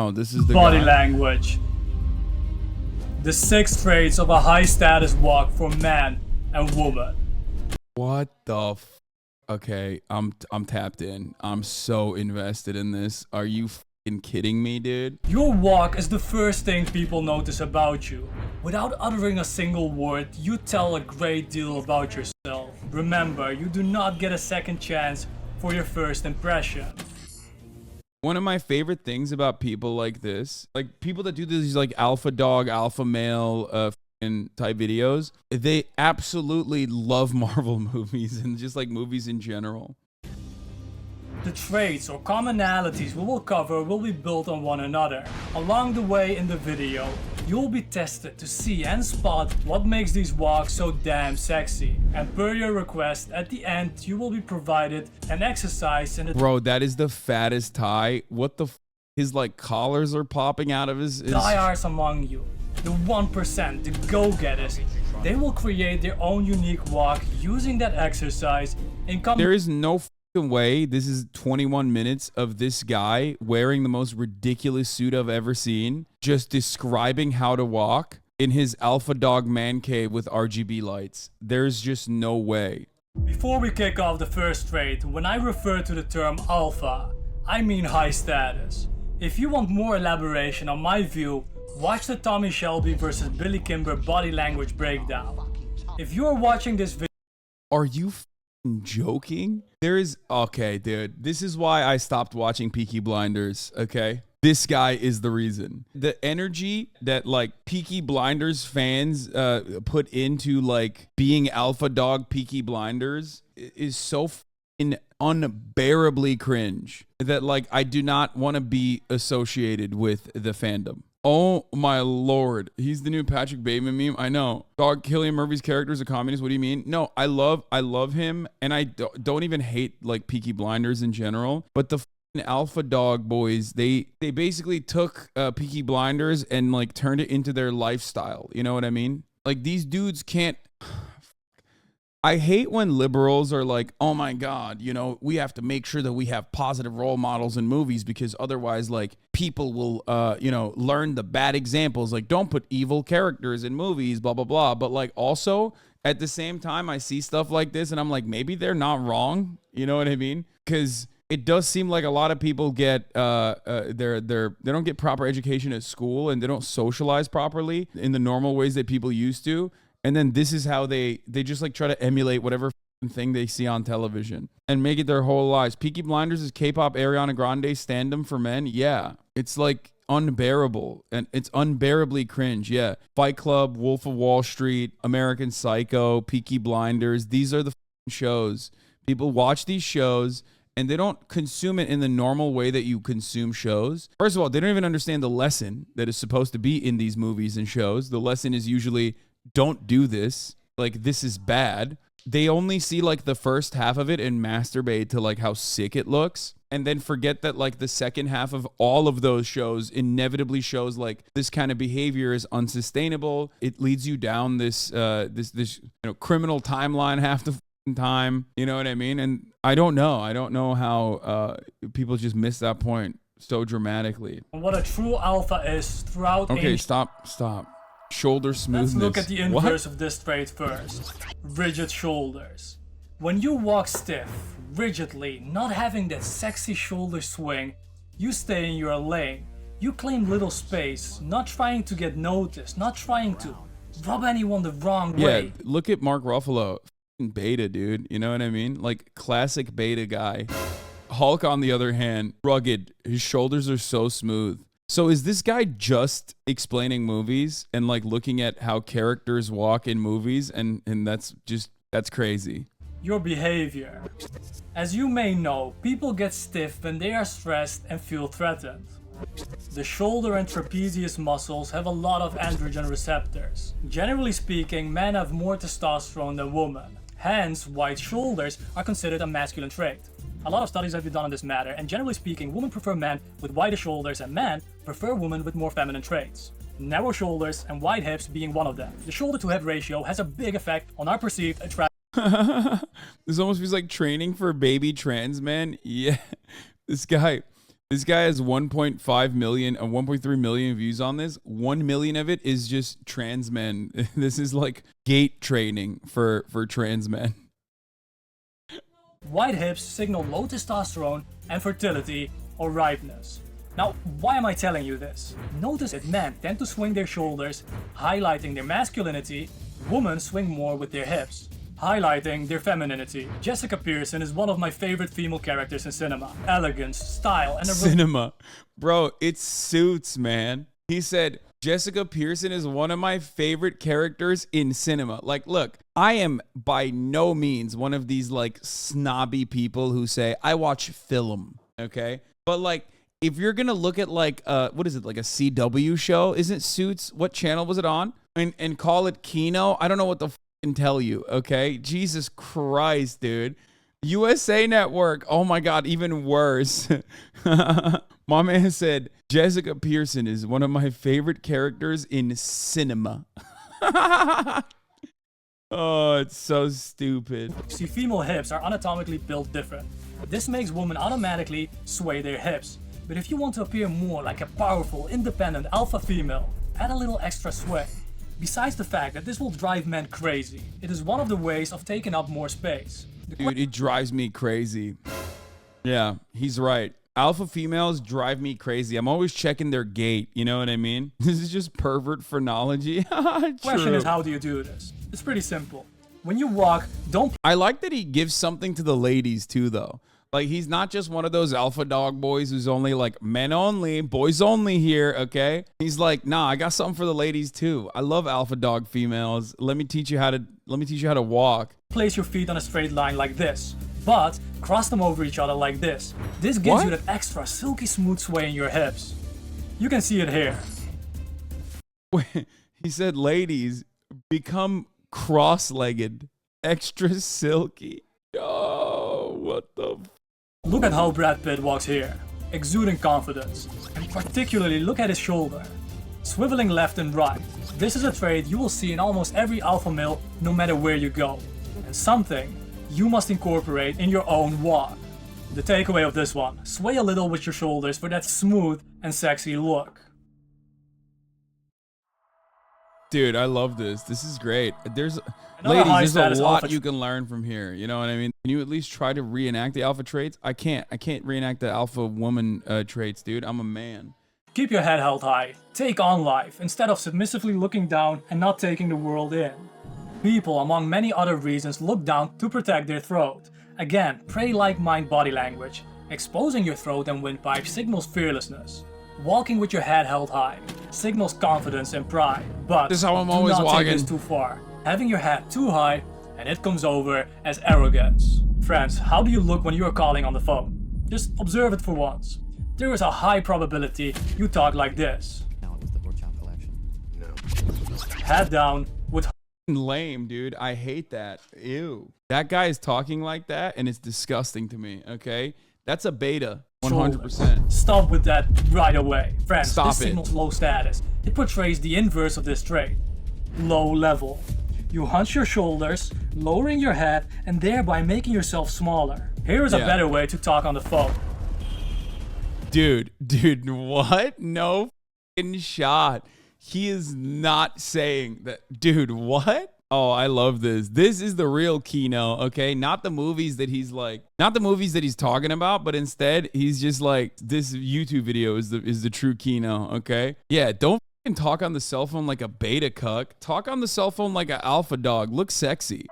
Oh, this is the Body guy. language. The 6 traits of a high status walk for man and woman. What the Okay, I'm tapped in. I'm so invested in this. Are you fucking kidding me, dude? Your walk is the first thing people notice about you. Without uttering a single word, you tell a great deal about yourself. Remember, you do not get a second chance for your first impression. One of my favorite things about people like this, like people that do these like alpha dog, alpha male type videos, they absolutely love Marvel movies and just like movies in general. The traits or commonalities we will cover will be built on one another. Along the way in the video, you will be tested to see and spot what makes these walks so damn sexy. And per your request, at the end, you will be provided an exercise and a Bro, that is the fattest tie. What the his like collars are popping out of his diehards among you. The 1%, the go-getters, they will create their own unique walk using that exercise in There is no fucking way this is 21 minutes of this guy wearing the most ridiculous suit I've ever seen, just describing how to walk in his alpha dog man cave with RGB lights. There's just no way. Before we kick off the first trait, when I refer to the term alpha, I mean high status. If you want more elaboration on my view, watch the Tommy Shelby versus Billy Kimber body language breakdown. If you are watching this video, Are you f***ing joking? There is... Okay, dude. This is why I stopped watching Peaky Blinders, okay? This guy is the reason. The energy that, like, Peaky Blinders fans put into, like, being alpha dog Peaky Blinders is so f***ing unbearably cringe that, like, I do not want to be associated with the fandom. Oh my lord, he's the new Patrick Bateman meme. I know. Dog, Cillian Murphy's character is a communist. What do you mean? No, I love him, and I don't even hate like Peaky Blinders in general. But the alpha dog boys, they basically took Peaky Blinders and like turned it into their lifestyle. You know what I mean? Like these dudes can't. I hate when liberals are like, oh my God, you know, we have to make sure that we have positive role models in movies because otherwise, like, people will, you know, learn the bad examples. Like, don't put evil characters in movies, blah, blah, blah. But, like, also, at the same time, I see stuff like this and I'm like, maybe they're not wrong. You know what I mean? Because it does seem like a lot of people get, they don't get proper education at school and they don't socialize properly in the normal ways that people used to. And then this is how they just like try to emulate whatever thing they see on television and make it their whole lives. Peaky Blinders is K-pop Ariana Grande stand-up for men. Yeah, it's like unbearable and it's unbearably cringe. Yeah, Fight Club, Wolf of Wall Street, American Psycho, Peaky Blinders. These are the shows. People watch these shows and they don't consume it in the normal way that you consume shows. First of all, they don't even understand the lesson that is supposed to be in these movies and shows. The lesson is usually don't do this. Like, this is bad. They only see like the first half of it and masturbate to like how sick it looks and then forget that like the second half of all of those shows inevitably shows like this kind of behavior is unsustainable. It leads you down this this criminal timeline half the time. You know what I mean? And I don't know how people just miss that point so dramatically. what a true alpha is throughout Okay, stop. Shoulder smoothness. Let's look at the inverse of this trait first. Rigid shoulders. When you walk stiff, rigidly, not having that sexy shoulder swing, you stay in your lane. You claim little space, not trying to get noticed, not trying to rub anyone the wrong way. Yeah, look at Mark Ruffalo. Beta, dude. You know what I mean? Like, classic beta guy. Hulk, on the other hand, rugged. His shoulders are so smooth. So is this guy just explaining movies and like looking at how characters walk in movies and that's crazy. Your behavior. As you may know, people get stiff when they are stressed and feel threatened. The shoulder and trapezius muscles have a lot of androgen receptors. Generally speaking, men have more testosterone than women. Hence, wide shoulders are considered a masculine trait. A lot of studies have been done on this matter, and generally speaking, women prefer men with wider shoulders and men prefer women with more feminine traits. Narrow shoulders and wide hips being one of them. The shoulder to hip ratio has a big effect on our perceived This almost feels like training for baby trans men. Yeah, this guy, This guy has 1.5 million, 1.3 million views on this. 1 million of it is just trans men. This is like gate training for trans men. Wide hips signal low testosterone and fertility or ripeness. Now, why am I telling you this? Notice that men tend to swing their shoulders, highlighting their masculinity. Women swing more with their hips, highlighting their femininity. Jessica Pearson is one of my favorite female characters in cinema. Elegance, style, and a cinema. Bro, it's Suits, man. He said, Jessica Pearson is one of my favorite characters in cinema. Like, look, I am by no means one of these like snobby people who say, I watch film, okay? But like, if you're gonna look at like, what is it, like a CW show? Isn't Suits, what channel was it on? And call it Kino? I don't know what the can tell you, okay? Jesus Christ, dude. USA Network. Oh my God, even worse. My man said, Jessica Pearson is one of my favorite characters in cinema. Oh, it's so stupid. See, female hips are anatomically built different. This makes women automatically sway their hips. But if you want to appear more like a powerful, independent alpha female, add a little extra sway. Besides the fact that this will drive men crazy, it is one of the ways of taking up more space. Dude, it drives me crazy. Yeah, he's right. Alpha females drive me crazy. I'm always checking their gait. You know what I mean? This is just pervert phrenology. The question is, how do you do this? It's pretty simple. When you walk, don't... I like that he gives something to the ladies too, though. Like, he's not just one of those alpha dog boys who's only like men only, boys only here, okay? He's like, nah, I got something for the ladies too. I love alpha dog females. Let me teach you how to walk. Place your feet on a straight line like this, but cross them over each other like this. This gives you that extra silky smooth sway in your hips. You can see it here. Wait, he said, ladies, become cross-legged, extra silky. Oh, what the Look at how Brad Pitt walks here, exuding confidence, and particularly look at his shoulder, swiveling left and right. This is a trait you will see in almost every alpha male no matter where you go, and something you must incorporate in your own walk. The takeaway of this one, sway a little with your shoulders for that smooth and sexy look. Dude, I love this. This is great. There's Ladies, there's a lot you can learn from here. You know what I mean? Can you at least try to reenact the alpha traits? I can't reenact the alpha woman traits, dude. I'm a man. Keep your head held high. Take on life instead of submissively looking down and not taking the world in. People, among many other reasons, look down to protect their throat. Again, pray like mind body language. Exposing your throat and windpipe signals fearlessness. Walking with your head held high signals confidence and pride. But this is how I'm do always not walking. take this too far. Having your head too high and it comes over as arrogance. Friends, how do you look when you are calling on the phone? Just observe it for once. There is a high probability you talk like this. No, it was the pork chop collection. No. Head down with lame, dude. I hate that. Ew. That guy is talking like that and it's disgusting to me, okay? That's a beta. 100%. Stop with that right away. Friends, Stop this signals low status. It portrays the inverse of this trait. Low level. You hunch your shoulders, lowering your head, and thereby making yourself smaller. Here is a better way to talk on the phone. Dude, what? No f***ing shot. He is not saying that. Dude, what? Oh, I love this. This is the real Kino, okay? Not the movies that he's like, not the movies that he's talking about, but instead he's just like, this YouTube video is the true Kino, okay? Yeah, don't f***ing talk on the cell phone like a beta cuck. Talk on the cell phone like an alpha dog. Look sexy.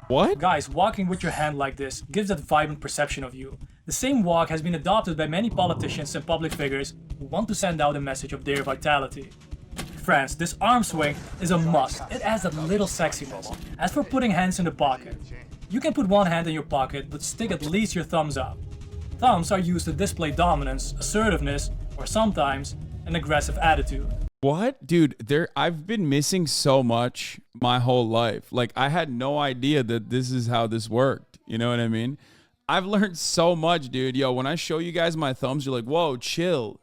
What? Guys, walking with your hand like this gives that vibrant perception of you. The same walk has been adopted by many politicians and public figures who want to send out a message of their vitality. Friends, this arm swing is a must. It adds that little sexiness. As for putting hands in the pocket, you can put one hand in your pocket but stick at least your thumbs up. Thumbs are used to display dominance, assertiveness, or sometimes an aggressive attitude. What? Dude, I've been missing so much my whole life. Like, I had no idea that this is how this worked. You know what I mean? I've learned so much, dude. Yo, when I show you guys my thumbs, you're like, whoa, chill,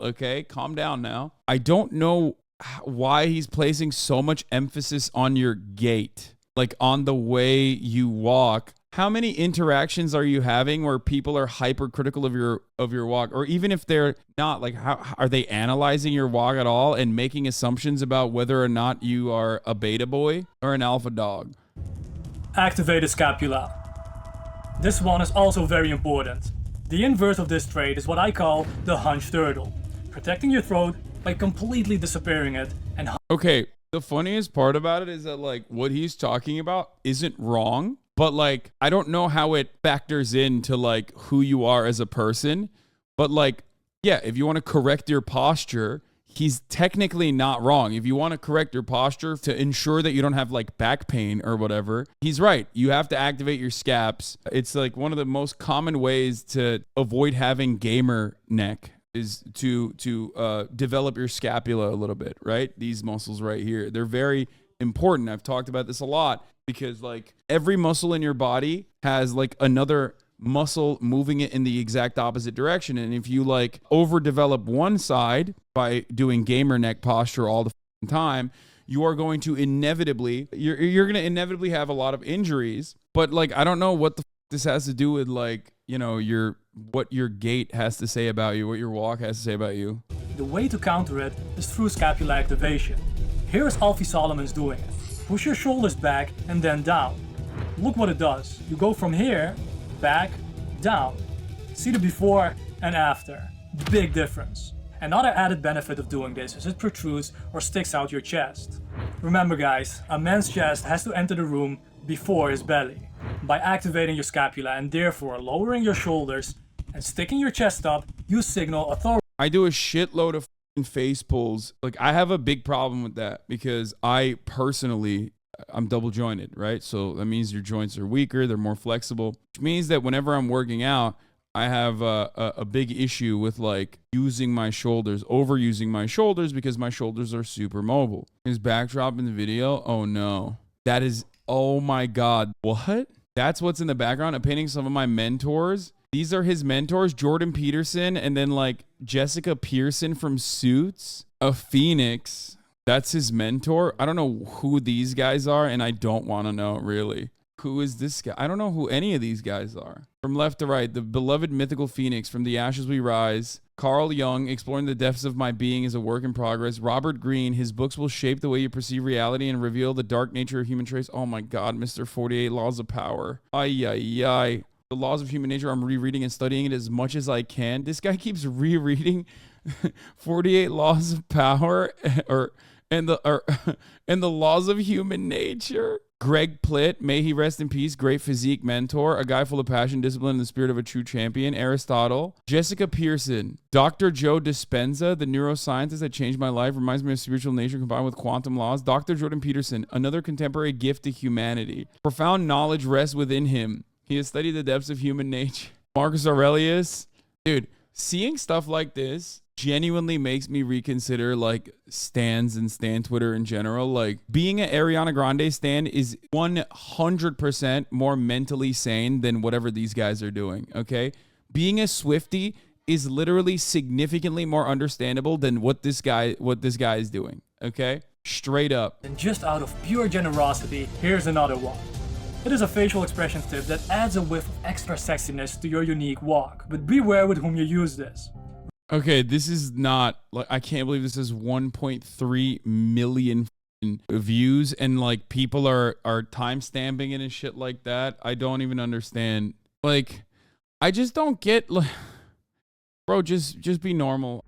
okay? Calm down now. I don't know why he's placing so much emphasis on your gait, like on the way you walk. how many interactions are you having where people are hypercritical of your walk? Or even if they're not, like, how are they analyzing your walk at all and making assumptions about whether or not you are a beta boy or an alpha dog? Activate the scapula. This one is also very important. The inverse of this trait is what I call the hunched turtle, protecting your throat by completely disappearing it and Okay, the funniest part about it is that, like, what he's talking about isn't wrong, but, like, I don't know how it factors into, like, who you are as a person. But, like, yeah, if you want to correct your posture, he's technically not wrong. If you want to correct your posture to ensure that you don't have, like, back pain or whatever, he's right. You have to activate your scaps. It's, like, one of the most common ways to avoid having gamer neck is to develop your scapula a little bit, right? These muscles right here, they're very important. I've talked about this a lot because, like, every muscle in your body has, like, another muscle moving it in the exact opposite direction. And if you, like, overdevelop one side by doing gamer neck posture all the time, you are going to inevitably, you're going to inevitably have a lot of injuries. But, like, I don't know what the this has to do with, like, you know, what your gait has to say about you, what your walk has to say about you. The way to counter it is through scapular activation. Here is Alfie Solomon's doing it. Push your shoulders back and then down. Look what it does. You go from here, back, down. See the before and after. Big difference. Another added benefit of doing this is it protrudes or sticks out your chest. Remember guys, a man's chest has to enter the room before his belly. By activating your scapula and therefore lowering your shoulders and sticking your chest up, you signal authority. I do a shitload of face pulls. Like, I have a big problem with that because I'm double jointed, right? So that means your joints are weaker, they're more flexible, which means that whenever I'm working out, I have a big issue with, like, using my shoulders, overusing my shoulders because my shoulders are super mobile. His backdrop in the video, oh no. That is, oh my God. What? That's what's in the background. I'm painting some of my mentors. These are his mentors, Jordan Peterson, and then, like, Jessica Pearson from Suits, a Phoenix. That's his mentor. I don't know who these guys are, and I don't want to know, really. Who is this guy? I don't know who any of these guys are. From left to right, the beloved mythical Phoenix, From the Ashes We Rise. Carl Jung, Exploring the Depths of My Being is a Work in Progress. Robert Greene, his books will shape the way you perceive reality and reveal the dark nature of human traits. Oh my God, Mr. 48 Laws of Power. Ay, ay, ay. The Laws of Human Nature, I'm rereading and studying it as much as I can. This guy keeps rereading 48 Laws of Power and the Laws of Human Nature. Greg Plitt, may he rest in peace, great physique mentor, a guy full of passion, discipline, and the spirit of a true champion. Aristotle. Jessica Pearson, Dr. Joe Dispenza, the neuroscientist that changed my life, reminds me of spiritual nature combined with quantum laws. Dr. Jordan Peterson, another contemporary gift to humanity. Profound knowledge rests within him. He has studied the depths of human nature. Marcus Aurelius, dude, seeing stuff like this genuinely makes me reconsider, like, stans and stan Twitter in general. Like, being an Ariana Grande stan is 100% more mentally sane than whatever these guys are doing, okay? Being a Swiftie is literally significantly more understandable than what this guy is doing, okay? Straight up. And just out of pure generosity, here's another one. It is a facial expression tip that adds a whiff of extra sexiness to your unique walk, but beware with whom you use this. Okay, this is not, like, I can't believe this is 1.3 million views and, like, people are time stamping it and shit like that. I don't even understand. Like, I just don't get, like, bro, just be normal.